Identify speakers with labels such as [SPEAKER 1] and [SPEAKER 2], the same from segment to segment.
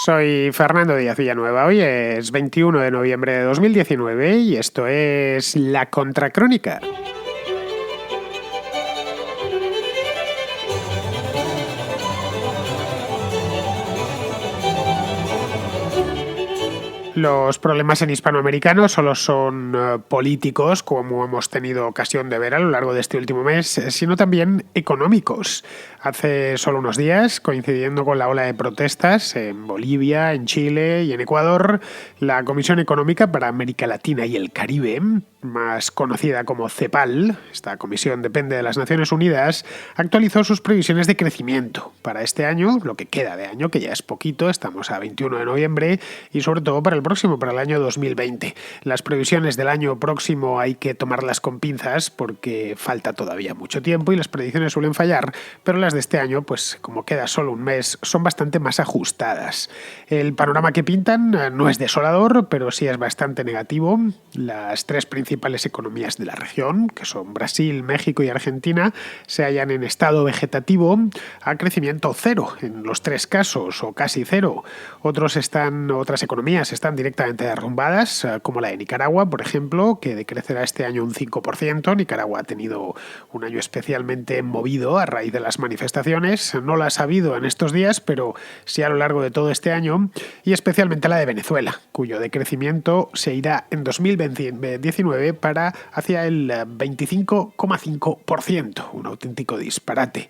[SPEAKER 1] Soy Fernando Díaz Villanueva. Hoy es 21 de noviembre de 2019 y esto es La Contracrónica. Los problemas en hispanoamericano solo son políticos, como hemos tenido ocasión de ver a lo largo de este último mes, sino también económicos. Hace solo unos días, coincidiendo con la ola de protestas en Bolivia, en Chile y en Ecuador, la Comisión Económica para América Latina y el Caribe, más conocida como CEPAL, esta comisión depende de las Naciones Unidas, actualizó sus previsiones de crecimiento para este año, lo que queda de año, que ya es poquito, estamos a 21 de noviembre, y sobre todo para el próximo, para el año 2020. Las previsiones del año próximo hay que tomarlas con pinzas porque falta todavía mucho tiempo y las predicciones suelen fallar, pero las de este año, pues como queda solo un mes, son bastante más ajustadas. El panorama que pintan no es desolador, pero sí es bastante negativo. Las tres principales economías de la región, que son Brasil, México y Argentina, se hallan en estado vegetativo a crecimiento cero en los tres casos, o casi cero. Otras economías están directamente derrumbadas, como la de Nicaragua, por ejemplo, que decrecerá este año un 5%. Nicaragua ha tenido un año especialmente movido a raíz de las manifestaciones. No las ha habido en estos días, pero sí a lo largo de todo este año, y especialmente la de Venezuela, cuyo decrecimiento se irá en 2019 para hacia el 25,5%, un auténtico disparate.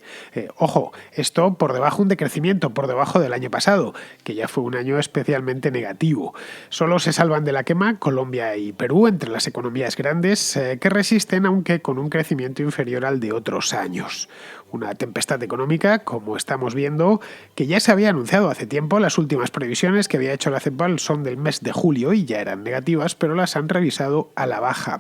[SPEAKER 1] Ojo, esto por debajo, un decrecimiento por debajo del año pasado, que ya fue un año especialmente negativo. Solo se salvan de la quema Colombia y Perú entre las economías grandes que resisten, aunque con un crecimiento inferior al de otros años. Una tempestad económica, como estamos viendo, que ya se había anunciado hace tiempo. Las últimas previsiones que había hecho la CEPAL son del mes de julio y ya eran negativas, pero las han revisado a la baja.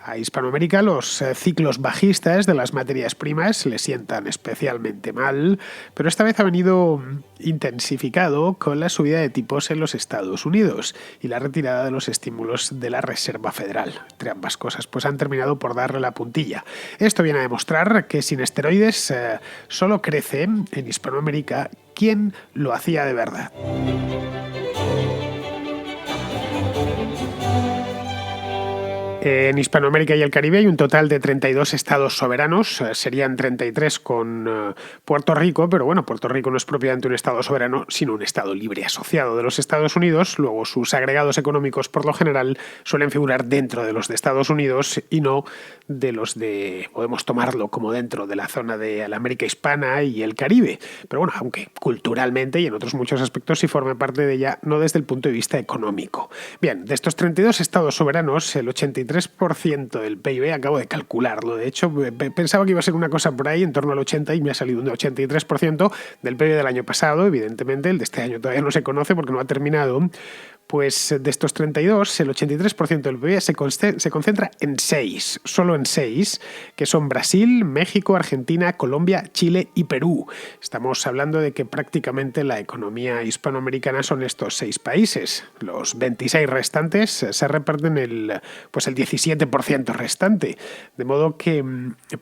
[SPEAKER 1] A Hispanoamérica los ciclos bajistas de las materias primas le sientan especialmente mal, pero esta vez ha venido intensificado con la subida de tipos en los Estados Unidos y la retirada de los estímulos de la Reserva Federal. Entre ambas cosas, pues han terminado por darle la puntilla. Esto viene a demostrar que sin esteroides solo crece en Hispanoamérica quien lo hacía de verdad. En Hispanoamérica y el Caribe hay un total de 32 estados soberanos, serían 33 con Puerto Rico, pero bueno, Puerto Rico no es propiamente un estado soberano, sino un estado libre asociado de los Estados Unidos. Luego sus agregados económicos por lo general suelen figurar dentro de los de Estados Unidos y no de los de, podemos tomarlo como dentro de la zona de la América hispana y el Caribe. Pero bueno, aunque culturalmente y en otros muchos aspectos sí forme parte de ella, no desde el punto de vista económico. Bien, de estos 32 estados soberanos, el 83% del PIB, acabo de calcularlo, de hecho pensaba que iba a ser una cosa por ahí en torno al 80 y me ha salido un 83% del PIB del año pasado. Evidentemente el de este año todavía no se conoce porque no ha terminado. Pues de estos 32, el 83% del PIB se concentra en 6, solo en 6, que son Brasil, México, Argentina, Colombia, Chile y Perú. Estamos hablando de que prácticamente la economía hispanoamericana son estos 6 países. Los 26 restantes se reparten el 17% restante. De modo que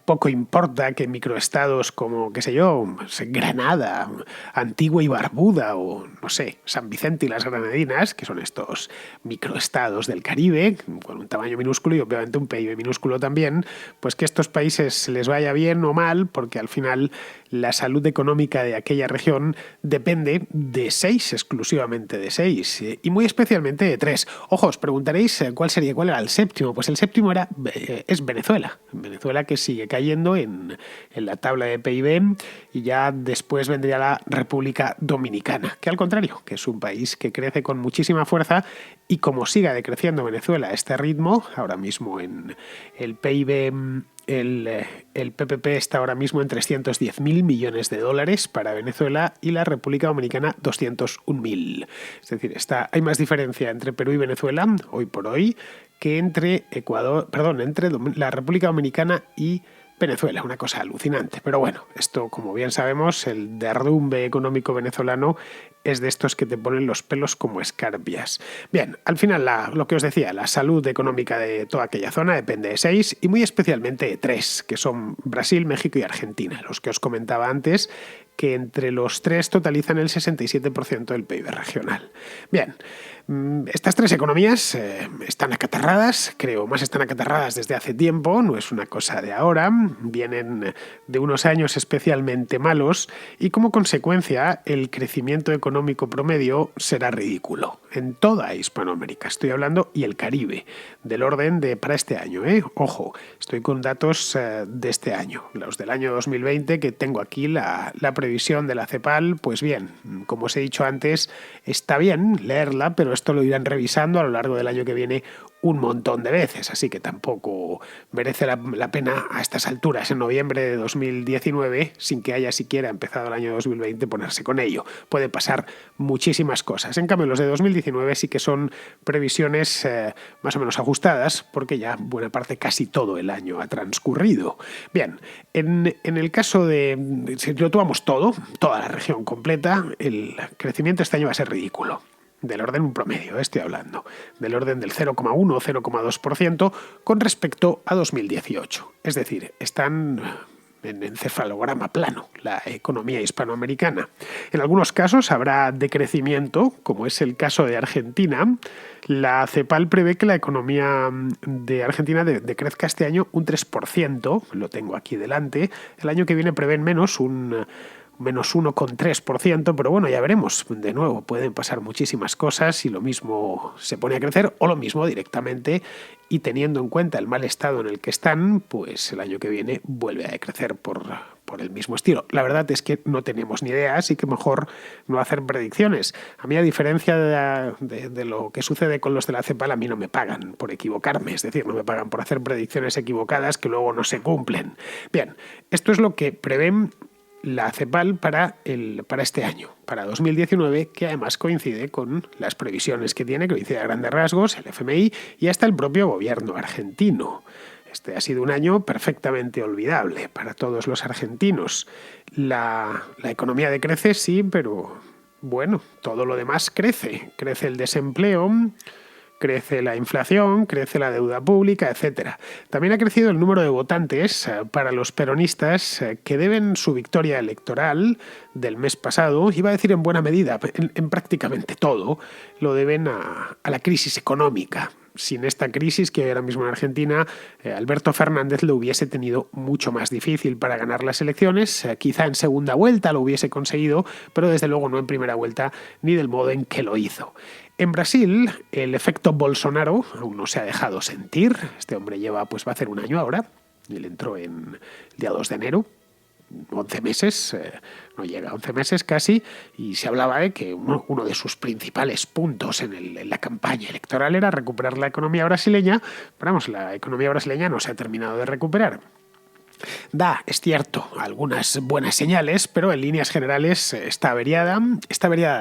[SPEAKER 1] poco importa que microestados como, qué sé yo, Granada, Antigua y Barbuda o, no sé, San Vicente y las Granadinas, que son estos microestados del Caribe, con un tamaño minúsculo y obviamente un PIB minúsculo también, pues que estos países les vaya bien o mal, porque al final la salud económica de aquella región depende de 6, exclusivamente de 6, y muy especialmente de 3. Ojo, os preguntaréis cuál era el séptimo. Pues el séptimo es Venezuela. Venezuela, que sigue cayendo en la tabla de PIB, y ya después vendría la República Dominicana, que al contrario, que es un país que crece con muchísima fuerza, y como siga decreciendo Venezuela a este ritmo, ahora mismo en el PIB, el PPP está ahora mismo en 310.000 millones de dólares para Venezuela y la República Dominicana 201.000. Es decir, hay más diferencia entre Perú y Venezuela hoy por hoy que entre la República Dominicana y Venezuela, una cosa alucinante. Pero bueno, esto, como bien sabemos, el derrumbe económico venezolano es de estos que te ponen los pelos como escarpias. Bien, al final lo que os decía, la salud económica de toda aquella zona depende de 6 y muy especialmente de 3, que son Brasil, México y Argentina, los que os comentaba antes, que entre los 3 totalizan el 67% del PIB regional. Bien, estas 3 economías están acatarradas, creo más están acatarradas desde hace tiempo, no es una cosa de ahora, vienen de unos años especialmente malos y como consecuencia el crecimiento económico promedio será ridículo en toda Hispanoamérica, estoy hablando, y el Caribe, del orden de para este año, Ojo, estoy con datos de este año, los del año 2020, que tengo aquí la previsión de la CEPAL. Pues bien, como os he dicho antes, está bien leerla, pero esto lo irán revisando a lo largo del año que viene un montón de veces, así que tampoco merece la pena a estas alturas, en noviembre de 2019, sin que haya siquiera empezado el año 2020, ponerse con ello. Puede pasar muchísimas cosas. En cambio, los de 2019 sí que son previsiones más o menos ajustadas, porque ya buena parte, casi todo el año ha transcurrido. Bien, en el caso de, si lo tomamos todo, toda la región completa, el crecimiento este año va a ser ridículo. Del orden un promedio, estoy hablando, del orden del 0,1 o 0,2% con respecto a 2018. Es decir, están en encefalograma plano la economía hispanoamericana. En algunos casos habrá decrecimiento, como es el caso de Argentina. La CEPAL prevé que la economía de Argentina decrezca este año un 3%, lo tengo aquí delante. El año que viene prevén menos, un menos 1,3%, pero bueno, ya veremos. De nuevo, pueden pasar muchísimas cosas y lo mismo se pone a crecer o lo mismo directamente, y teniendo en cuenta el mal estado en el que están, pues el año que viene vuelve a decrecer por el mismo estilo. La verdad es que no tenemos ni idea, así que mejor no hacer predicciones. A mí, a diferencia de lo que sucede con los de la CEPAL, a mí no me pagan por equivocarme, es decir, no me pagan por hacer predicciones equivocadas que luego no se cumplen. Bien, esto es lo que prevén la CEPAL para este año, para 2019, que además coincide con las previsiones que tiene, que coincide a grandes rasgos, el FMI y hasta el propio gobierno argentino. Este ha sido un año perfectamente olvidable para todos los argentinos. La economía decrece, sí, pero bueno, todo lo demás crece. Crece el desempleo, crece la inflación, crece la deuda pública, etc. También ha crecido el número de votantes para los peronistas que deben su victoria electoral del mes pasado, iba a decir en buena medida, en prácticamente todo, lo deben a la crisis económica. Sin esta crisis que ahora mismo en Argentina, Alberto Fernández lo hubiese tenido mucho más difícil para ganar las elecciones. Quizá en segunda vuelta lo hubiese conseguido, pero desde luego no en primera vuelta ni del modo en que lo hizo. En Brasil, el efecto Bolsonaro aún no se ha dejado sentir. Este hombre va a hacer un año ahora. Él entró el día 2 de enero. 11 meses, no llega a 11 meses casi, y se hablaba de que uno de sus principales puntos en la campaña electoral era recuperar la economía brasileña, pero vamos, la economía brasileña no se ha terminado de recuperar. Da, es cierto, algunas buenas señales, pero en líneas generales está averiada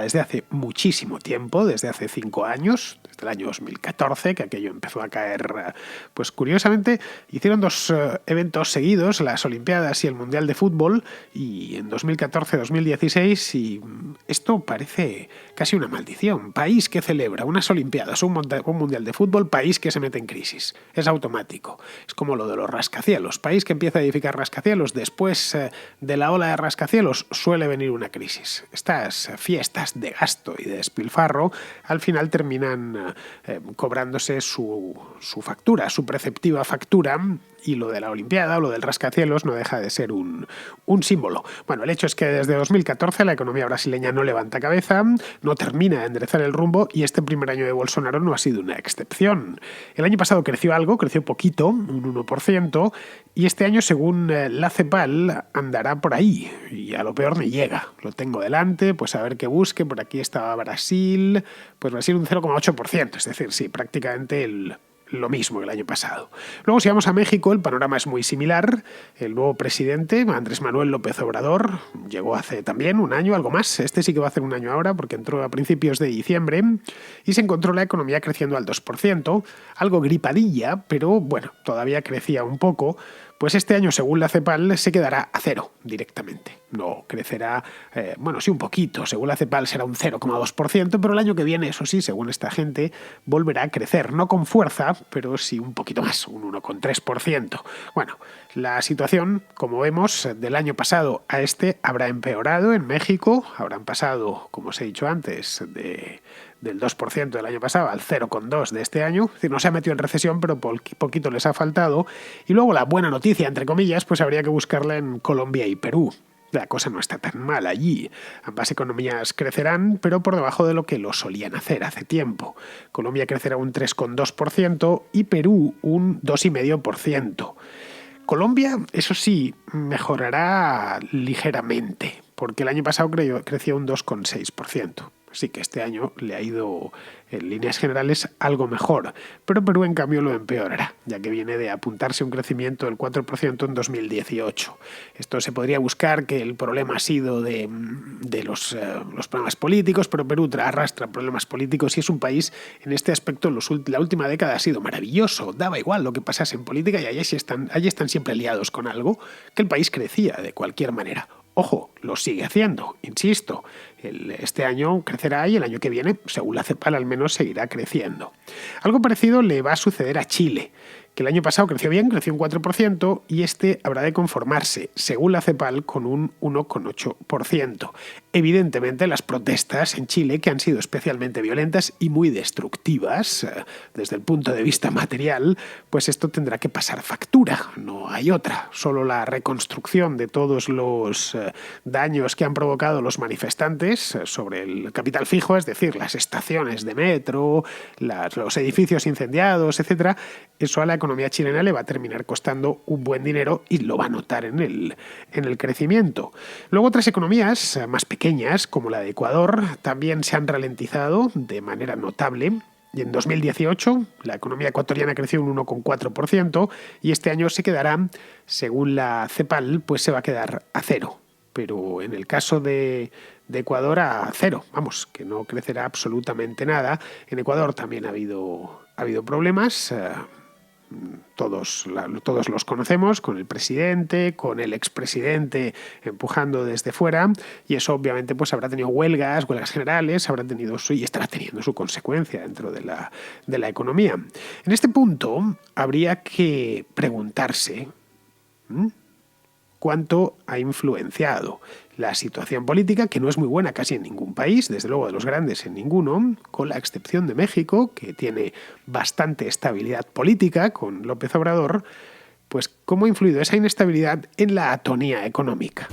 [SPEAKER 1] desde hace muchísimo tiempo, desde hace 5 años, desde el año 2014, que aquello empezó a caer. Pues curiosamente hicieron 2 eventos seguidos, las Olimpiadas y el Mundial de Fútbol, y en 2014-2016, y esto parece casi una maldición. País que celebra unas Olimpiadas, un Mundial de Fútbol, país que se mete en crisis. Es automático. Es como lo de los rascacielos. País que empieza a edificar rascacielos, después de la ola de rascacielos suele venir una crisis. Estas fiestas de gasto y de despilfarro al final terminan cobrándose su factura, su preceptiva factura, y lo de la Olimpiada o lo del rascacielos no deja de ser un símbolo. Bueno, el hecho es que desde 2014 la economía brasileña no levanta cabeza, no termina de enderezar el rumbo, y este primer año de Bolsonaro no ha sido una excepción. El año pasado creció algo, creció poquito, un 1%, y este año, según la CEPAL, andará por ahí, y a lo peor ni llega. Lo tengo delante, pues a ver qué busque. Por aquí estaba Brasil, pues Brasil un 0,8%, es decir, sí, prácticamente lo mismo que el año pasado. Luego, si vamos a México, el panorama es muy similar. El nuevo presidente, Andrés Manuel López Obrador, llegó hace también un año, algo más. Este sí que va a hacer un año ahora, porque entró a principios de diciembre, y se encontró la economía creciendo al 2%, algo gripadilla, pero bueno, todavía crecía un poco. Pues este año, según la CEPAL, se quedará a cero directamente. No crecerá, sí un poquito, según la CEPAL será un 0,2%, pero el año que viene, eso sí, según esta gente, volverá a crecer, no con fuerza, pero sí un poquito más, un 1,3%. Bueno, la situación, como vemos, del año pasado a este habrá empeorado en México, habrán pasado, como os he dicho antes, del 2% del año pasado al 0,2% de este año. Es decir, no se ha metido en recesión, pero poquito les ha faltado. Y luego la buena noticia, entre comillas, pues habría que buscarla en Colombia y Perú. La cosa no está tan mal allí. Ambas economías crecerán, pero por debajo de lo que lo solían hacer hace tiempo. Colombia crecerá un 3,2% y Perú un 2,5%. Colombia, eso sí, mejorará ligeramente, porque el año pasado creció un 2,6%. Así que este año le ha ido, en líneas generales, algo mejor. Pero Perú, en cambio, lo empeorará, ya que viene de apuntarse un crecimiento del 4% en 2018. Esto se podría buscar que el problema ha sido de los problemas políticos, pero Perú arrastra problemas políticos y es un país, en este aspecto, la última década ha sido maravilloso. Daba igual lo que pasase en política y allí están siempre liados con algo, que el país crecía de cualquier manera. Ojo, lo sigue haciendo, insisto. Este año crecerá y el año que viene, según la CEPAL, al menos seguirá creciendo. Algo parecido le va a suceder a Chile, que el año pasado creció bien, creció un 4%, y este habrá de conformarse, según la CEPAL, con un 1,8%. Evidentemente, las protestas en Chile, que han sido especialmente violentas y muy destructivas desde el punto de vista material, pues esto tendrá que pasar factura, no hay otra. Solo la reconstrucción de todos los daños que han provocado los manifestantes sobre el capital fijo, es decir, las estaciones de metro, los edificios incendiados, etcétera, eso a la economía chilena le va a terminar costando un buen dinero y lo va a notar en el crecimiento. Luego otras economías más pequeñas, como la de Ecuador, también se han ralentizado de manera notable. Y en 2018 la economía ecuatoriana creció un 1,4% y este año se quedará, según la CEPAL, pues se va a quedar a cero. Pero en el caso de Ecuador a cero, vamos, que no crecerá absolutamente nada. En Ecuador también ha habido problemas. Todos los conocemos, con el presidente, con el expresidente empujando desde fuera, y eso obviamente pues habrá tenido huelgas generales, y estará teniendo su consecuencia dentro de la economía. En este punto habría que preguntarse cuánto ha influenciado la situación política, que no es muy buena casi en ningún país, desde luego de los grandes en ninguno, con la excepción de México, que tiene bastante estabilidad política con López Obrador, pues cómo ha influido esa inestabilidad en la atonía económica.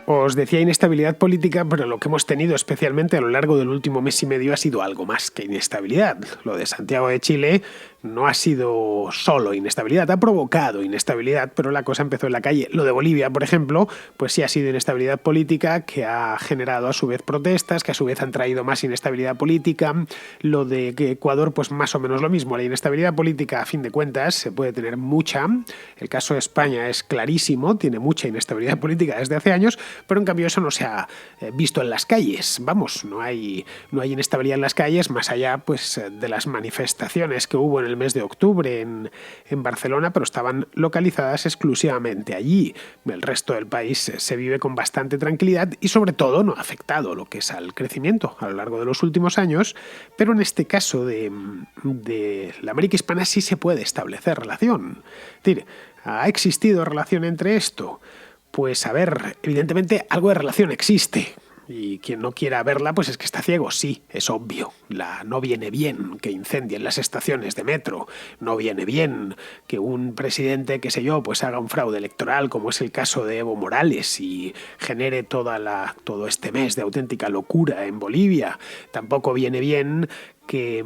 [SPEAKER 1] Os decía inestabilidad política, pero lo que hemos tenido especialmente a lo largo del último mes y medio ha sido algo más que inestabilidad. Lo de Santiago de Chile no ha sido solo inestabilidad, ha provocado inestabilidad, pero la cosa empezó en la calle. Lo de Bolivia, por ejemplo, pues sí ha sido inestabilidad política que ha generado a su vez protestas, que a su vez han traído más inestabilidad política. Lo de Ecuador, pues más o menos lo mismo. La inestabilidad política, a fin de cuentas, se puede tener mucha. El caso de España es clarísimo, tiene mucha inestabilidad política desde hace años, pero en cambio eso no se ha visto en las calles. Vamos, no hay inestabilidad en las calles más allá pues de las manifestaciones que hubo en el mes de octubre en Barcelona, pero estaban localizadas exclusivamente allí. El resto del país se vive con bastante tranquilidad y sobre todo no ha afectado lo que es al crecimiento a lo largo de los últimos años, pero en este caso de la América hispana sí se puede establecer relación. Es decir, ¿ha existido relación entre esto? Pues a ver, evidentemente algo de relación existe. Y quien no quiera verla, pues es que está ciego. Sí, es obvio. No viene bien que incendien las estaciones de metro. No viene bien que un presidente, qué sé yo, pues haga un fraude electoral, como es el caso de Evo Morales, y genere todo este mes de auténtica locura en Bolivia. Tampoco viene bien que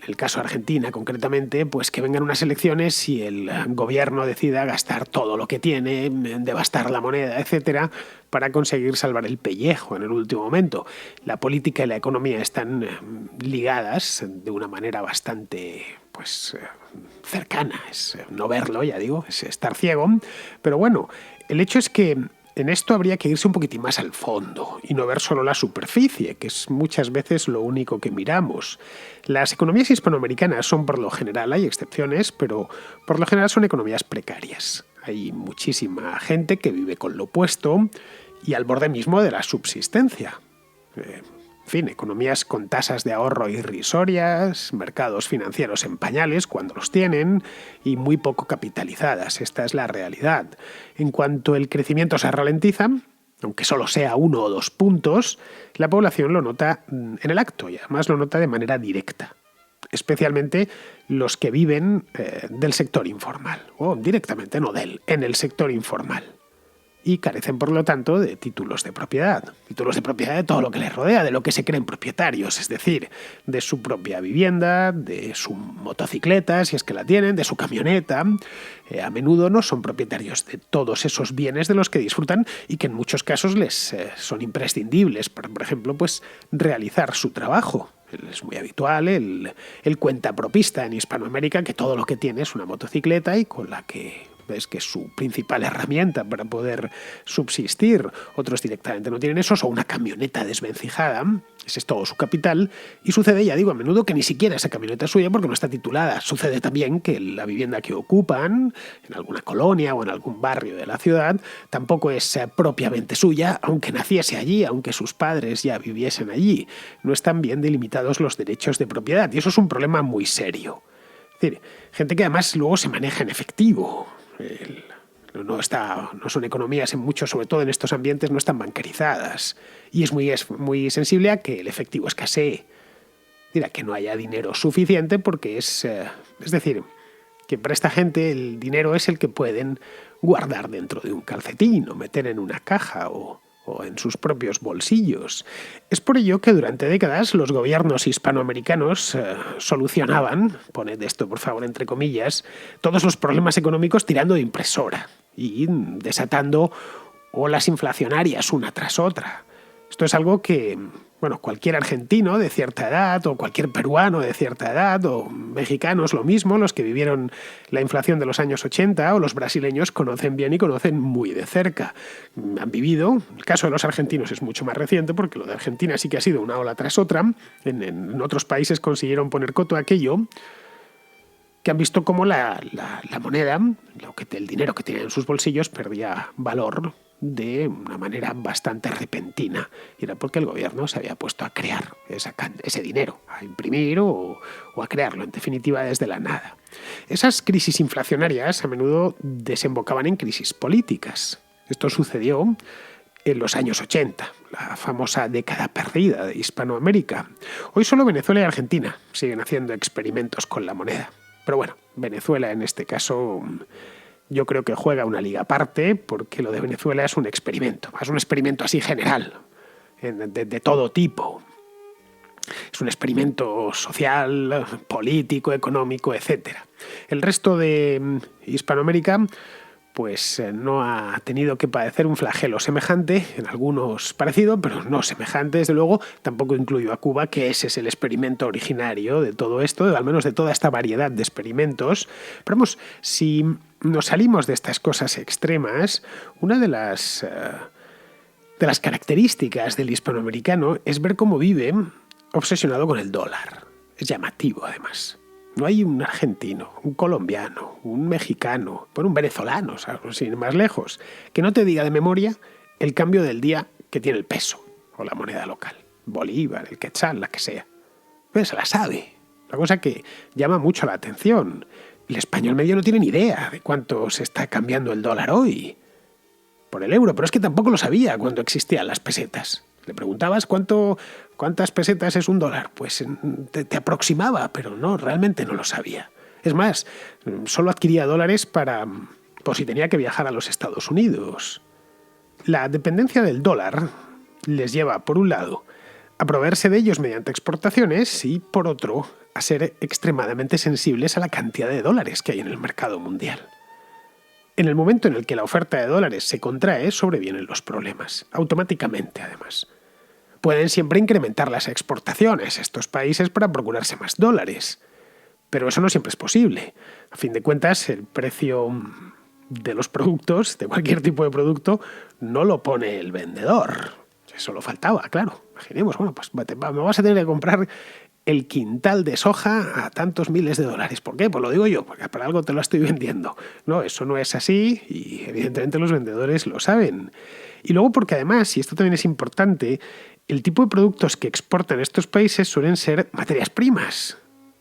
[SPEAKER 1] el caso Argentina concretamente, pues que vengan unas elecciones y el gobierno decida gastar todo lo que tiene, devastar la moneda, etcétera, para conseguir salvar el pellejo en el último momento. La política y la economía están ligadas de una manera bastante cercana. Es no verlo, ya digo, es estar ciego. Pero bueno, el hecho es que en esto habría que irse un poquitín más al fondo y no ver solo la superficie, que es muchas veces lo único que miramos. Las economías hispanoamericanas son por lo general, hay excepciones, pero por lo general son economías precarias. Hay muchísima gente que vive con lo opuesto y al borde mismo de la subsistencia. En fin, economías con tasas de ahorro irrisorias, mercados financieros en pañales cuando los tienen y muy poco capitalizadas. Esta es la realidad. En cuanto el crecimiento se ralentiza, aunque solo sea 1 o 2 puntos, la población lo nota en el acto y además lo nota de manera directa. Especialmente los que viven del sector informal, o directamente, no en el sector informal. Y carecen, por lo tanto, de títulos de propiedad. Títulos de propiedad de todo lo que les rodea, de lo que se creen propietarios, es decir, de su propia vivienda, de su motocicleta, si es que la tienen, de su camioneta. A menudo no son propietarios de todos esos bienes de los que disfrutan y que en muchos casos les son imprescindibles para, por ejemplo, pues, realizar su trabajo. Es muy habitual el cuentapropista en Hispanoamérica, que todo lo que tiene es una motocicleta y con la que es que es su principal herramienta para poder subsistir. Otros directamente no tienen eso, o una camioneta desvencijada, ese es todo su capital, y sucede, ya digo, a menudo que ni siquiera esa camioneta es suya porque no está titulada. Sucede también que la vivienda que ocupan, en alguna colonia o en algún barrio de la ciudad, tampoco es propiamente suya, aunque naciese allí, aunque sus padres ya viviesen allí. No están bien delimitados los derechos de propiedad, y eso es un problema muy serio. Es decir, gente que además luego se maneja en efectivo. No son economías sobre todo en estos ambientes, no están bancarizadas y es muy sensible a que el efectivo escasee, a que no haya dinero suficiente porque es decir, que para esta gente el dinero es el que pueden guardar dentro de un calcetín o meter en una caja o en sus propios bolsillos. Es por ello que durante décadas los gobiernos hispanoamericanos solucionaban, poned esto por favor entre comillas, todos los problemas económicos tirando de impresora y desatando olas inflacionarias una tras otra. Esto es algo que, cualquier argentino de cierta edad o cualquier peruano de cierta edad o mexicanos lo mismo, los que vivieron la inflación de los años 80 o los brasileños conocen bien y conocen muy de cerca. Han vivido, el caso de los argentinos es mucho más reciente porque lo de Argentina sí que ha sido una ola tras otra, en otros países consiguieron poner coto a aquello, que han visto cómo la moneda, el dinero que tenían en sus bolsillos perdía valor de una manera bastante repentina. Y era porque el gobierno se había puesto a crear ese dinero, a imprimir o a crearlo, en definitiva, desde la nada. Esas crisis inflacionarias a menudo desembocaban en crisis políticas. Esto sucedió en los años 80, la famosa década perdida de Hispanoamérica. Hoy solo Venezuela y Argentina siguen haciendo experimentos con la moneda. Pero Venezuela en este caso yo creo que juega una liga aparte porque lo de Venezuela es un experimento así general, de todo tipo. Es un experimento social, político, económico, etc. El resto de Hispanoamérica no ha tenido que padecer un flagelo semejante, en algunos parecido, pero no semejante, desde luego. Tampoco incluyo a Cuba, que ese es el experimento originario de todo esto, al menos de toda esta variedad de experimentos. Pero si nos salimos de estas cosas extremas, una de las características del hispanoamericano es ver cómo vive obsesionado con el dólar. Es llamativo, además. No hay un argentino, un colombiano, un mexicano, un venezolano, sin ir más lejos, que no te diga de memoria el cambio del día que tiene el peso o la moneda local. Bolívar, el quetzal, la que sea. Pero se la sabe. Una cosa que llama mucho la atención. El español medio no tiene ni idea de cuánto se está cambiando el dólar hoy por el euro, pero es que tampoco lo sabía cuando existían las pesetas. Le preguntabas cuántas pesetas es un dólar, pues te aproximaba, pero no, realmente no lo sabía. Es más, solo adquiría dólares por si tenía que viajar a los Estados Unidos. La dependencia del dólar les lleva, por un lado, a proveerse de ellos mediante exportaciones y, por otro, a ser extremadamente sensibles a la cantidad de dólares que hay en el mercado mundial. En el momento en el que la oferta de dólares se contrae, sobrevienen los problemas, automáticamente además. Pueden siempre incrementar las exportaciones a estos países para procurarse más dólares, pero eso no siempre es posible. A fin de cuentas, el precio de los productos, de cualquier tipo de producto, no lo pone el vendedor. Eso lo faltaba, claro. Imaginemos, bueno, pues me vas a tener que comprar el quintal de soja a tantos miles de dólares. ¿Por qué? Pues lo digo yo, porque para algo te lo estoy vendiendo. No, eso no es así y evidentemente los vendedores lo saben. Y luego porque además, y esto también es importante, el tipo de productos que exportan estos países suelen ser materias primas.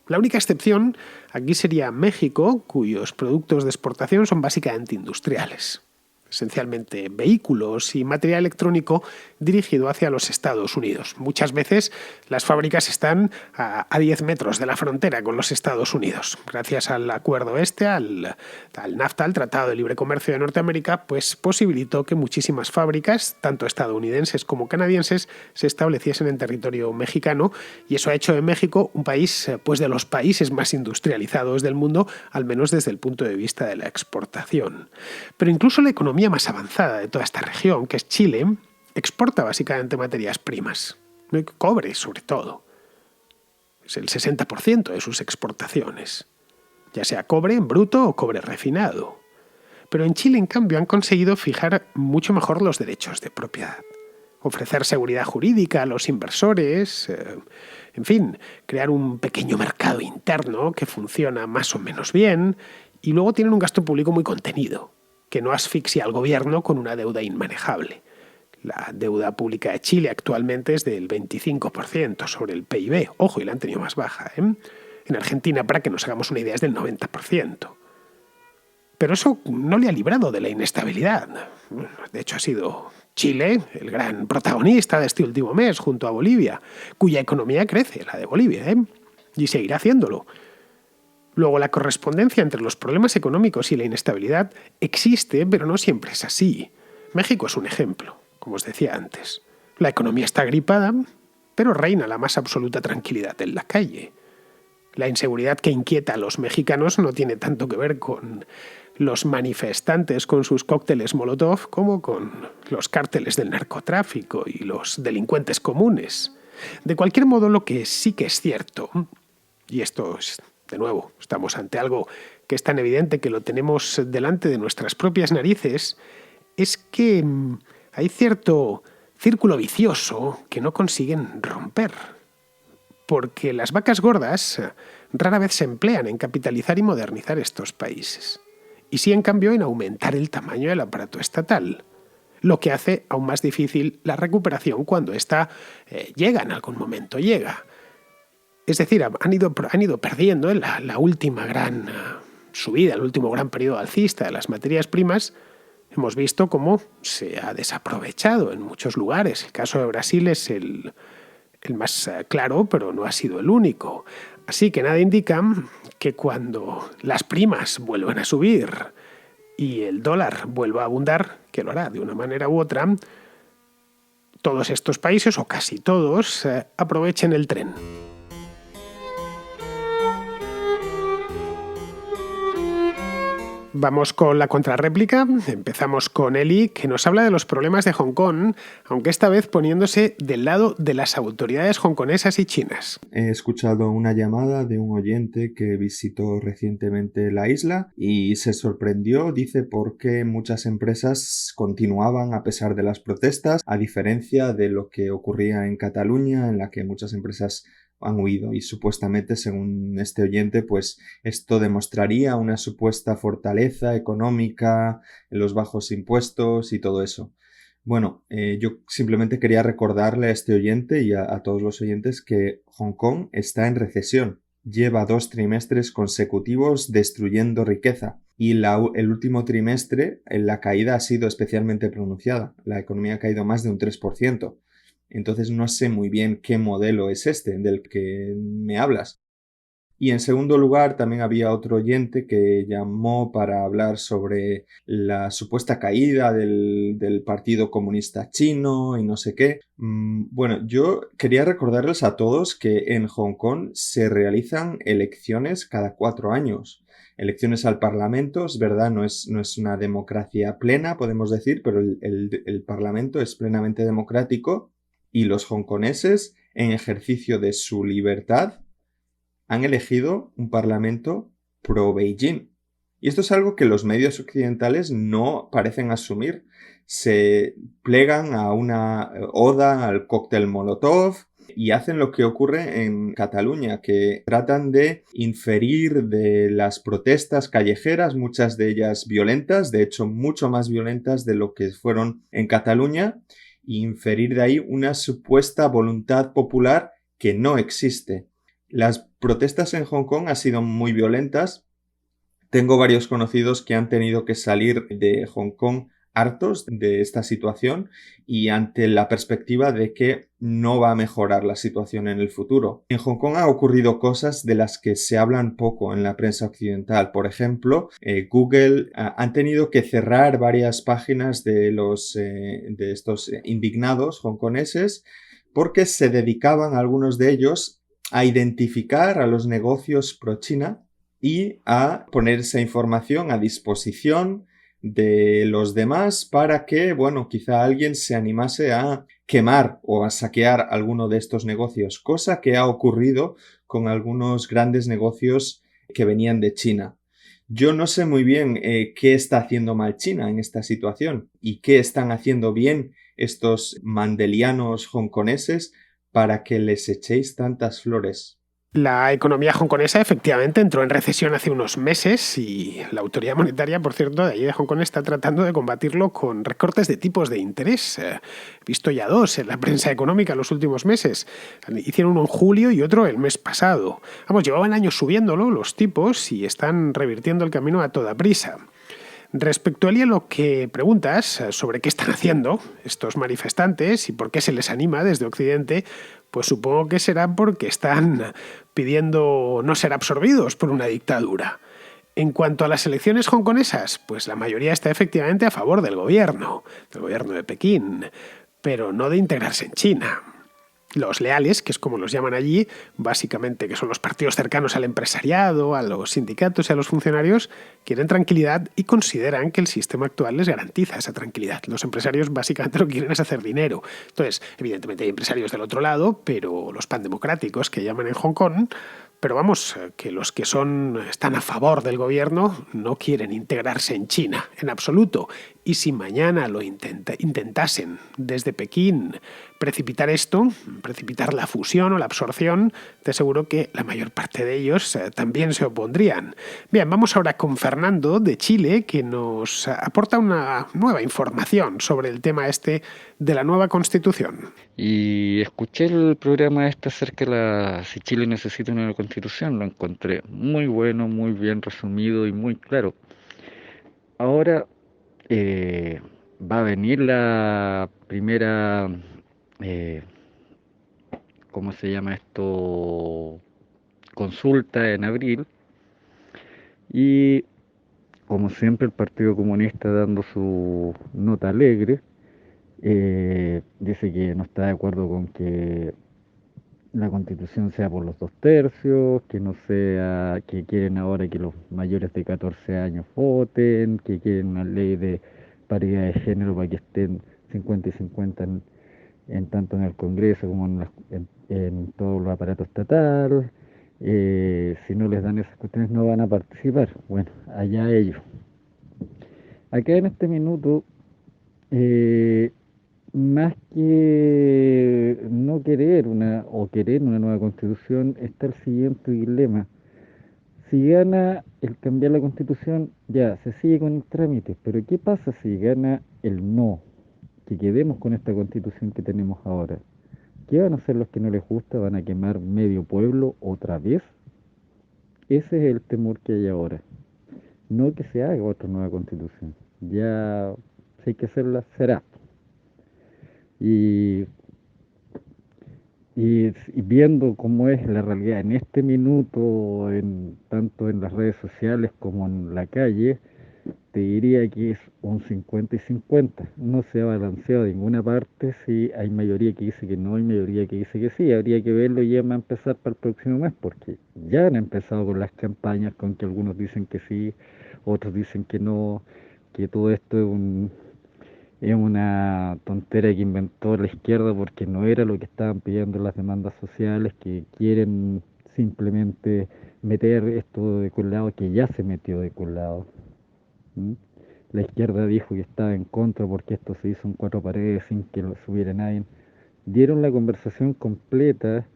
[SPEAKER 1] La única excepción aquí sería México, cuyos productos de exportación son básicamente industriales. Esencialmente vehículos y material electrónico dirigido hacia los Estados Unidos. Muchas veces las fábricas están a 10 metros de la frontera con los Estados Unidos. Gracias al acuerdo al NAFTA, al Tratado de Libre Comercio de Norteamérica, pues posibilitó que muchísimas fábricas, tanto estadounidenses como canadienses, se estableciesen en territorio mexicano, y eso ha hecho de México un país, pues de los países más industrializados del mundo, al menos desde el punto de vista de la exportación. Pero incluso la economía más avanzada de toda esta región, que es Chile, exporta básicamente materias primas, cobre sobre todo. Es el 60% de sus exportaciones, ya sea cobre en bruto o cobre refinado. Pero en Chile, en cambio, han conseguido fijar mucho mejor los derechos de propiedad, ofrecer seguridad jurídica a los inversores, en fin, crear un pequeño mercado interno que funciona más o menos bien, y luego tienen un gasto público muy contenido, que no asfixia al gobierno con una deuda inmanejable. La deuda pública de Chile actualmente es del 25% sobre el PIB. Ojo, y la han tenido más baja, ¿eh? En Argentina, para que nos hagamos una idea, es del 90%. Pero eso no le ha librado de la inestabilidad. De hecho, ha sido Chile el gran protagonista de este último mes, junto a Bolivia, cuya economía crece, la de Bolivia, ¿eh? Y seguirá haciéndolo. Luego, la correspondencia entre los problemas económicos y la inestabilidad existe, pero no siempre es así. México es un ejemplo, como os decía antes. La economía está gripada, pero reina la más absoluta tranquilidad en la calle. La inseguridad que inquieta a los mexicanos no tiene tanto que ver con los manifestantes con sus cócteles Molotov como con los cárteles del narcotráfico y los delincuentes comunes. De cualquier modo, lo que sí que es cierto, y esto es, de nuevo, estamos ante algo que es tan evidente que lo tenemos delante de nuestras propias narices, es que hay cierto círculo vicioso que no consiguen romper. Porque las vacas gordas rara vez se emplean en capitalizar y modernizar estos países. Y sí, en cambio, en aumentar el tamaño del aparato estatal, lo que hace aún más difícil la recuperación cuando ésta llega en algún momento, llega. Es decir, han ido perdiendo en la última gran subida, el último gran periodo alcista de las materias primas. Hemos visto cómo se ha desaprovechado en muchos lugares. El caso de Brasil es el más claro, pero no ha sido el único. Así que nada indica que cuando las primas vuelvan a subir y el dólar vuelva a abundar, que lo hará de una manera u otra, todos estos países, o casi todos, aprovechen el tren. Vamos con la contrarréplica. Empezamos con Eli, que nos habla de los problemas de Hong Kong, aunque esta vez poniéndose del lado de las autoridades hongkonesas y chinas.
[SPEAKER 2] He escuchado una llamada de un oyente que visitó recientemente la isla y se sorprendió, dice, porque muchas empresas continuaban a pesar de las protestas, a diferencia de lo que ocurría en Cataluña, en la que muchas empresas han huido, y supuestamente, según este oyente, pues esto demostraría una supuesta fortaleza económica, los bajos impuestos y todo eso. Bueno, yo simplemente quería recordarle a este oyente y a todos los oyentes que Hong Kong está en recesión. Lleva 2 trimestres consecutivos destruyendo riqueza y el último trimestre la caída ha sido especialmente pronunciada. La economía ha caído más de un 3%. Entonces no sé muy bien qué modelo es este del que me hablas. Y en segundo lugar, también había otro oyente que llamó para hablar sobre la supuesta caída del Partido Comunista Chino y no sé qué. Bueno, yo quería recordarles a todos que en Hong Kong se realizan elecciones cada 4 años. Elecciones al Parlamento, es verdad, no es una democracia plena, podemos decir, pero el Parlamento es plenamente democrático y los hongkoneses, en ejercicio de su libertad, han elegido un parlamento pro-Beijing Y esto es algo que los medios occidentales no parecen asumir. Se plegan a una oda al cóctel Molotov y hacen lo que ocurre en Cataluña, que tratan de inferir de las protestas callejeras, muchas de ellas violentas, de hecho mucho más violentas de lo que fueron en Cataluña, e inferir de ahí una supuesta voluntad popular que no existe. Las protestas en Hong Kong han sido muy violentas. Tengo varios conocidos que han tenido que salir de Hong Kong hartos de esta situación y ante la perspectiva de que no va a mejorar la situación en el futuro. En Hong Kong han ocurrido cosas de las que se hablan poco en la prensa occidental. Por ejemplo, Google han tenido que cerrar varias páginas de estos indignados hongkoneses porque se dedicaban algunos de ellos a identificar a los negocios pro-China y a poner esa información a disposición de los demás para que, bueno, quizá alguien se animase a quemar o a saquear alguno de estos negocios, cosa que ha ocurrido con algunos grandes negocios que venían de China. Yo no sé muy bien qué está haciendo mal China en esta situación y qué están haciendo bien estos mandelianos hongkoneses para que les echéis tantas flores.
[SPEAKER 1] La economía hongkonesa efectivamente entró en recesión hace unos meses y la autoridad monetaria, por cierto, de allí de Hong Kong está tratando de combatirlo con recortes de tipos de interés. He visto ya dos en la prensa económica en los últimos meses. Hicieron uno en julio y otro el mes pasado. Vamos, llevaban años subiéndolo los tipos y están revirtiendo el camino a toda prisa. Respecto a lo que preguntas sobre qué están haciendo estos manifestantes y por qué se les anima desde Occidente, pues supongo que será porque están pidiendo no ser absorbidos por una dictadura. En cuanto a las elecciones hongkonesas, pues la mayoría está efectivamente a favor del gobierno de Pekín, pero no de integrarse en China. Los leales, que es como los llaman allí, básicamente que son los partidos cercanos al empresariado, a los sindicatos y a los funcionarios, quieren tranquilidad y consideran que el sistema actual les garantiza esa tranquilidad. Los empresarios básicamente lo que quieren es hacer dinero. Entonces, evidentemente hay empresarios del otro lado, pero los pandemocráticos que llaman en Hong Kong, pero vamos, que los que están a favor del gobierno no quieren integrarse en China, en absoluto. Y si mañana lo intentasen desde Pekín precipitar esto, precipitar la fusión o la absorción, te aseguro que la mayor parte de ellos también se opondrían. Bien, vamos ahora con Fernando de Chile, que nos aporta una nueva información sobre el tema este de la nueva Constitución.
[SPEAKER 3] Y escuché el programa acerca de si Chile necesita una nueva constitución, lo encontré muy bueno, muy bien resumido y muy claro. Ahora va a venir la primera, eh, ¿cómo se llama esto? Consulta en abril y como siempre el Partido Comunista dando su nota alegre, dice que no está de acuerdo con que la constitución sea por los 2/3, que no sea, que quieren ahora que los mayores de 14 años voten, que quieren una ley de paridad de género para que estén 50 y 50 en tanto en el Congreso como en todo el aparato estatal. Si no les dan esas cuestiones no van a participar. Bueno, allá ellos. Acá en este minuto, eh, más que no querer o querer una nueva constitución, está el siguiente dilema. Si gana el cambiar la constitución, ya, se sigue con el trámite, pero ¿qué pasa si gana el no? Que quedemos con esta constitución que tenemos ahora. ¿Qué van a hacer los que no les gusta? ¿Van a quemar medio pueblo otra vez? Ese es el temor que hay ahora. No que se haga otra nueva constitución. Ya, si hay que hacerla, será. Y y viendo cómo es la realidad en este minuto, tanto en las redes sociales como en la calle, te diría que es un 50 y 50. No se ha balanceado de ninguna parte. Si hay mayoría que dice que no, hay mayoría que dice que sí. Habría que verlo ya va a empezar para el próximo mes, porque ya han empezado con las campañas, con que algunos dicen que sí, otros dicen que no, que todo esto es una tontera que inventó la izquierda porque no era lo que estaban pidiendo las demandas sociales, que quieren simplemente meter esto de colado que ya se metió de colado. ¿Mm? La izquierda dijo que estaba en contra porque esto se hizo en cuatro paredes sin que lo subiera nadie. Dieron la conversación completa,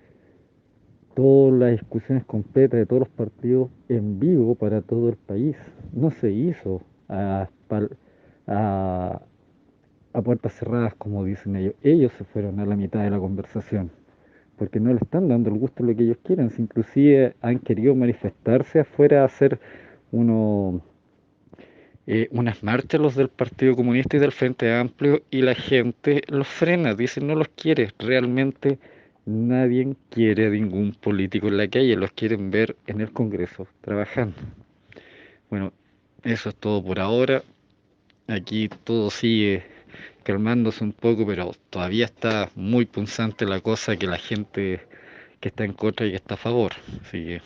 [SPEAKER 3] todas las discusiones completas de todos los partidos en vivo para todo el país. No se hizo a, a puertas cerradas, como dicen ellos. Ellos se fueron a la mitad de la conversación, porque no le están dando el gusto a lo que ellos quieren. Si inclusive han querido manifestarse afuera, hacer uno, unas marchas los del Partido Comunista y del Frente Amplio, y la gente los frena, dicen no los quiere. Realmente nadie quiere a ningún político en la calle, los quieren ver en el Congreso trabajando. Bueno, eso es todo por ahora. Aquí todo sigue calmándose un poco, pero todavía está muy punzante la cosa, que la gente que está en contra y que está a favor. Así que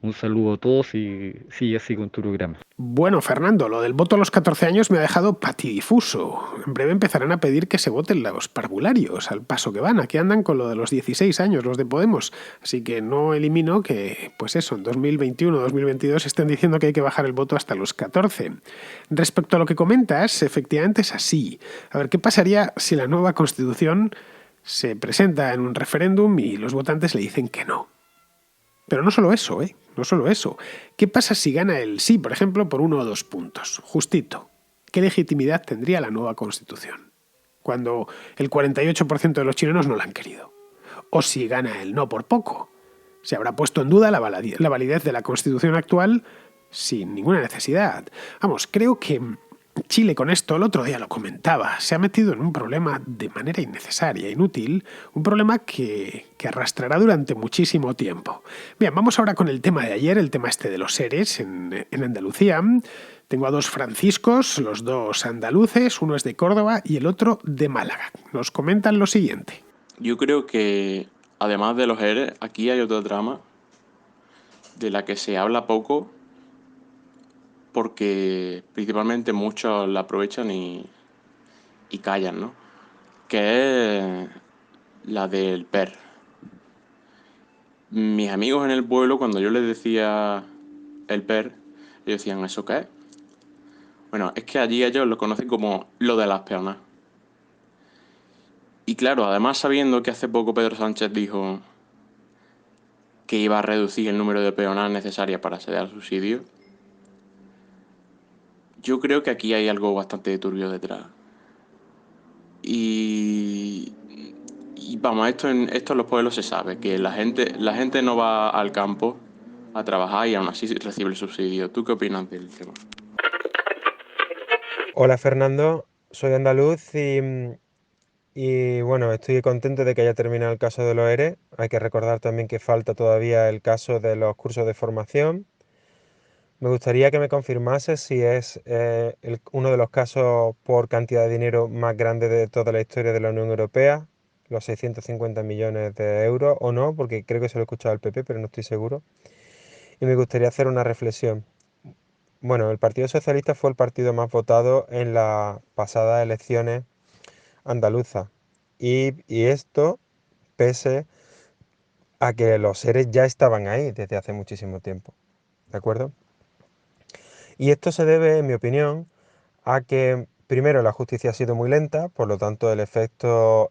[SPEAKER 3] un saludo a todos y sigue así con tu programa.
[SPEAKER 1] Bueno, Fernando, lo del voto a los 14 años me ha dejado patidifuso. En breve empezarán a pedir que se voten los parvularios, al paso que van. Aquí andan con lo de los 16 años, los de Podemos. Así que no elimino que, pues eso, en 2021 2022 estén diciendo que hay que bajar el voto hasta los 14. Respecto a lo que comentas, efectivamente es así. A ver, ¿qué pasaría si la nueva Constitución se presenta en un referéndum y los votantes le dicen que no? Pero no solo eso, ¿eh? No solo eso. ¿Qué pasa si gana el sí, por ejemplo, por 1 o 2 puntos? Justito. ¿Qué legitimidad tendría la nueva Constitución? Cuando el 48% de los chilenos no la han querido. O si gana el no por poco. Se habrá puesto en duda la validez de la Constitución actual sin ninguna necesidad. Vamos, creo que Chile con esto, el otro día lo comentaba, se ha metido en un problema de manera innecesaria, inútil, un problema que arrastrará durante muchísimo tiempo. Bien, vamos ahora con el tema de ayer, el tema este de los seres en Andalucía. Tengo a dos Franciscos, los dos andaluces, uno es de Córdoba y el otro de Málaga. Nos comentan lo siguiente.
[SPEAKER 4] Yo creo que, además de los ERE, aquí hay otra trama de la que se habla poco porque principalmente muchos la aprovechan y callan, ¿no? Que es la del PER. Mis amigos en el pueblo, cuando yo les decía el PER, ellos decían, ¿eso qué es? Bueno, es que allí ellos lo conocen como lo de las peonas. Y claro, además sabiendo que hace poco Pedro Sánchez dijo que iba a reducir el número de peonas necesarias para acceder al subsidio, yo creo que aquí hay algo bastante turbio detrás. Y, y vamos, esto en los pueblos se sabe, que la gente no va al campo a trabajar y aún así recibe el subsidio. ¿Tú qué opinas del tema?
[SPEAKER 5] Hola Fernando, soy andaluz y bueno, estoy contento de que haya terminado el caso de los ERE. Hay que recordar también que falta todavía el caso de los cursos de formación. Me gustaría que me confirmase si es uno de los casos por cantidad de dinero más grande de toda la historia de la Unión Europea, los 650 millones de euros o no, porque creo que se lo he escuchado al PP, pero no estoy seguro. Y me gustaría hacer una reflexión. Bueno, el Partido Socialista fue el partido más votado en las pasadas elecciones andaluzas. Y esto pese a que los seres ya estaban ahí desde hace muchísimo tiempo. ¿De acuerdo? Y esto se debe, en mi opinión, a que primero la justicia ha sido muy lenta, por lo tanto el efecto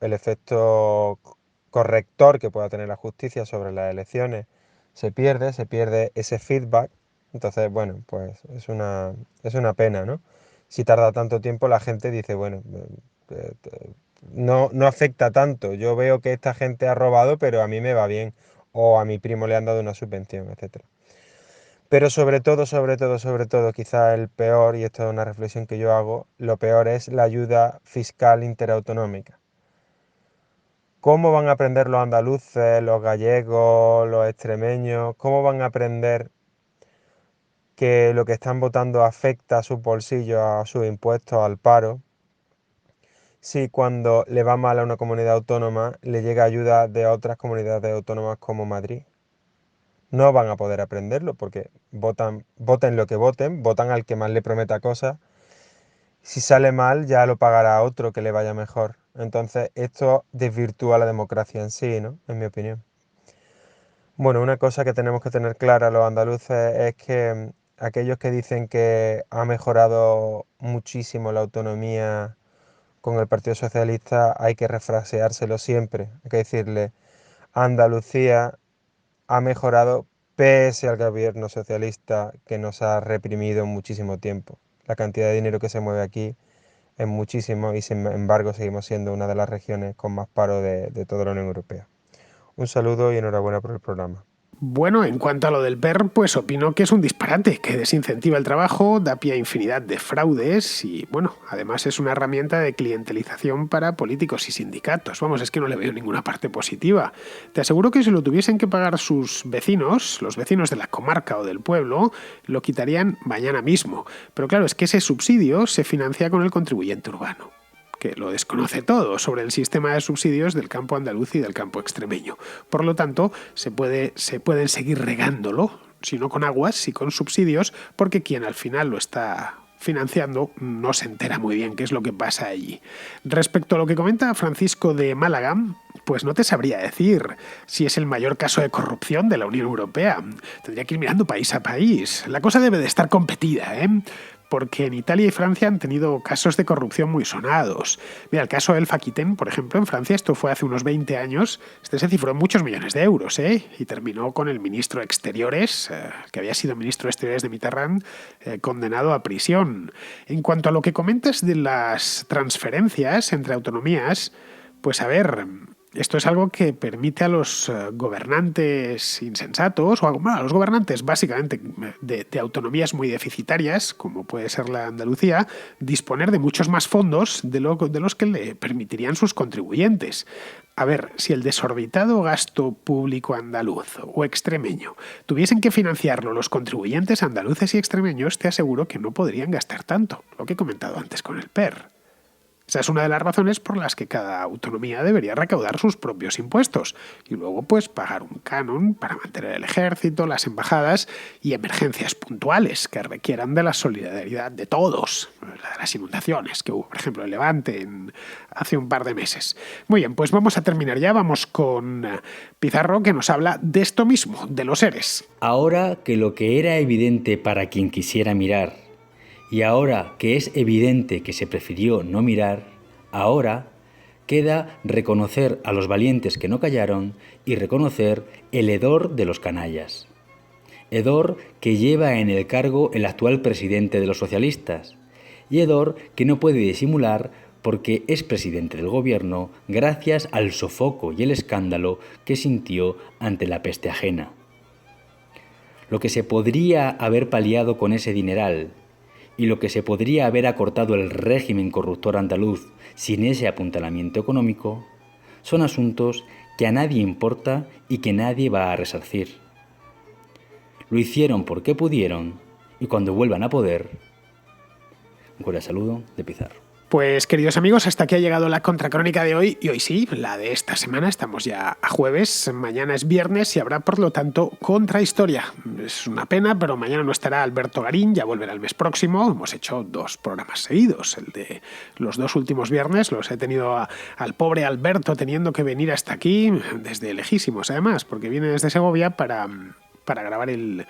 [SPEAKER 5] corrector que pueda tener la justicia sobre las elecciones se pierde ese feedback. Entonces, bueno, pues es una pena, ¿no? Si tarda tanto tiempo, la gente dice, bueno, no afecta tanto. Yo veo que esta gente ha robado, pero a mí me va bien. O a mi primo le han dado una subvención, etcétera. Pero sobre todo, quizá el peor, y esto es una reflexión que yo hago, lo peor es la ayuda fiscal interautonómica. ¿Cómo van a aprender los andaluces, los gallegos, los extremeños? ¿Cómo van a aprender que lo que están votando afecta a sus bolsillos, a sus impuestos, al paro? Si cuando le va mal a una comunidad autónoma le llega ayuda de otras comunidades autónomas como Madrid. No van a poder aprenderlo porque voten lo que votan al que más le prometa cosas. Si sale mal, ya lo pagará otro que le vaya mejor. Entonces, esto desvirtúa la democracia en sí, ¿no? En mi opinión. Bueno, una cosa que tenemos que tener clara los andaluces es que aquellos que dicen que ha mejorado muchísimo la autonomía con el Partido Socialista hay que refraseárselo siempre. Hay que decirle, Andalucía ha mejorado pese al gobierno socialista que nos ha reprimido muchísimo tiempo. La cantidad de dinero que se mueve aquí es muchísimo y sin embargo seguimos siendo una de las regiones con más paro de toda la Unión Europea. Un saludo y enhorabuena por el programa.
[SPEAKER 1] Bueno, en cuanto a lo del PER, pues opino que es un disparate, que desincentiva el trabajo, da pie a infinidad de fraudes y, bueno, además es una herramienta de clientelización para políticos y sindicatos. Vamos, es que no le veo ninguna parte positiva. Te aseguro que si lo tuviesen que pagar sus vecinos, los vecinos de la comarca o del pueblo, lo quitarían mañana mismo. Pero claro, es que ese subsidio se financia con el contribuyente urbano, que lo desconoce todo sobre el sistema de subsidios del campo andaluz y del campo extremeño. Por lo tanto, se pueden seguir regándolo, si no con aguas, sí con subsidios, porque quien al final lo está financiando no se entera muy bien qué es lo que pasa allí. Respecto a lo que comenta Francisco de Málaga, pues no te sabría decir si es el mayor caso de corrupción de la Unión Europea. Tendría que ir mirando país a país. La cosa debe de estar competida, ¿eh? Porque en Italia y Francia han tenido casos de corrupción muy sonados. Mira, el caso Elf Aquitaine, por ejemplo, en Francia, esto fue hace unos 20 años, se cifró en muchos millones de euros, ¿eh? Y terminó con el ministro de Exteriores, que había sido ministro de Exteriores de Mitterrand, condenado a prisión. En cuanto a lo que comentas de las transferencias entre autonomías, pues a ver, esto es algo que permite a los gobernantes insensatos, o a los gobernantes básicamente de autonomías muy deficitarias, como puede ser la Andalucía, disponer de muchos más fondos de los que le permitirían sus contribuyentes. A ver, si el desorbitado gasto público andaluz o extremeño tuviesen que financiarlo los contribuyentes andaluces y extremeños, te aseguro que no podrían gastar tanto, lo que he comentado antes con el PER. Esa es una de las razones por las que cada autonomía debería recaudar sus propios impuestos y luego pues pagar un canon para mantener el ejército, las embajadas y emergencias puntuales que requieran de la solidaridad de todos. Las inundaciones que hubo, por ejemplo, en Levante hace un par de meses. Muy bien, pues vamos a terminar ya. Vamos con Pizarro, que nos habla de esto mismo, de los seres.
[SPEAKER 6] Ahora que lo que era evidente para quien quisiera mirar, y ahora que es evidente que se prefirió no mirar, ahora queda reconocer a los valientes que no callaron y reconocer el hedor de los canallas. Hedor que lleva en el cargo el actual presidente de los socialistas, y hedor que no puede disimular porque es presidente del gobierno gracias al sofoco y el escándalo que sintió ante la peste ajena. Lo que se podría haber paliado con ese dineral, y lo que se podría haber acortado el régimen corruptor andaluz sin ese apuntalamiento económico, son asuntos que a nadie importa y que nadie va a resarcir. Lo hicieron porque pudieron y cuando vuelvan a poder, un cordial saludo de Pizarro.
[SPEAKER 1] Pues queridos amigos, hasta aquí ha llegado la contracrónica de hoy, y hoy sí, la de esta semana. Estamos ya a jueves, mañana es viernes y habrá por lo tanto contrahistoria. Es una pena, pero mañana no estará Alberto Garín, ya volverá el mes próximo. Hemos hecho 2 programas seguidos, el de los 2 últimos viernes los he tenido al pobre Alberto teniendo que venir hasta aquí, desde lejísimos además, porque viene desde Segovia para grabar el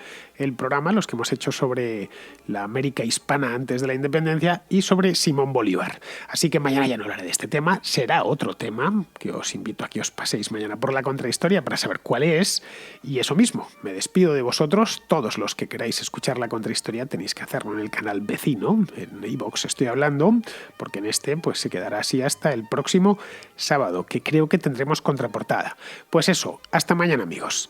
[SPEAKER 1] programa, los que hemos hecho sobre la América hispana antes de la independencia y sobre Simón Bolívar. Así que mañana ya no hablaré de este tema, será otro tema que os invito a que os paséis mañana por la contrahistoria para saber cuál es. Y eso mismo, me despido de vosotros. Todos los que queráis escuchar la contrahistoria tenéis que hacerlo en el canal vecino, en iVoox estoy hablando, porque en este pues se quedará así hasta el próximo sábado, que creo que tendremos contraportada. Pues eso, hasta mañana amigos.